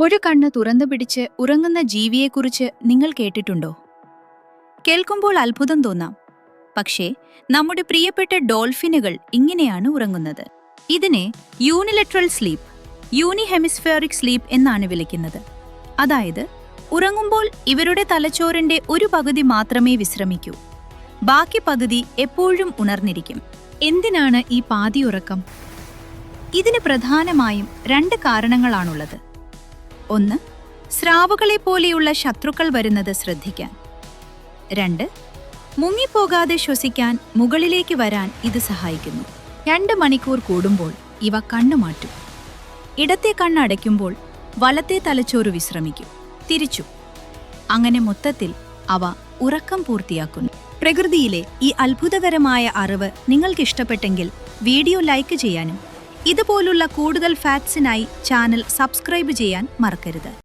ഒരു കണ്ണ് തുറന്നു പിടിച്ച് ഉറങ്ങുന്ന ജീവിയെക്കുറിച്ച് നിങ്ങൾ കേട്ടിട്ടുണ്ടോ? കേൾക്കുമ്പോൾ അത്ഭുതം തോന്നാം. പക്ഷേ നമ്മുടെ പ്രിയപ്പെട്ട ഡോൾഫിനുകൾ ഇങ്ങനെയാണ് ഉറങ്ങുന്നത്. ഇതിനെ യൂണിലെറ്ററൽ സ്ലീപ്പ്, യൂണിഹെമിസ്ഫിയറിക് സ്ലീപ്പ് എന്നാണ് വിളിക്കുന്നത്. അതായത് ഉറങ്ങുമ്പോൾ ഇവരുടെ തലച്ചോറിന്റെ ഒരു പകുതി മാത്രമേ വിശ്രമിക്കൂ, ബാക്കി പകുതി എപ്പോഴും ഉണർന്നിരിക്കും. എന്തിനാണ് ഈ പാതിയുറക്കം? ഇതിന് പ്രധാനമായും 2 കാരണങ്ങളാണുള്ളത്. ഒന്ന്, സ്രാവുകളെ പോലെയുള്ള ശത്രുക്കൾ വരുന്നത് ശ്രദ്ധിക്കാൻ. 2, മുങ്ങിപ്പോകാതെ ശ്വസിക്കാൻ മുകളിലേക്ക് വരാൻ ഇത് സഹായിക്കുന്നു. 2 മണിക്കൂർ കൂടുമ്പോൾ ഇവ കണ്ണുമാറ്റും. ഇടത്തെ കണ്ണടയ്ക്കുമ്പോൾ വലത്തെ തലച്ചോറ് വിശ്രമിക്കും, തിരിച്ചു. അങ്ങനെ മൊത്തത്തിൽ അവ ഉറക്കം പൂർത്തിയാക്കുന്നു. പ്രകൃതിയിലെ ഈ അത്ഭുതകരമായ അറിവ് നിങ്ങൾക്കിഷ്ടപ്പെട്ടെങ്കിൽ വീഡിയോ ലൈക്ക് ചെയ്യാനും ഇതുപോലുള്ള കൂടുതൽ ഫാക്ട്സിനായി ചാനൽ സബ്സ്ക്രൈബ് ചെയ്യാൻ മറക്കരുത്.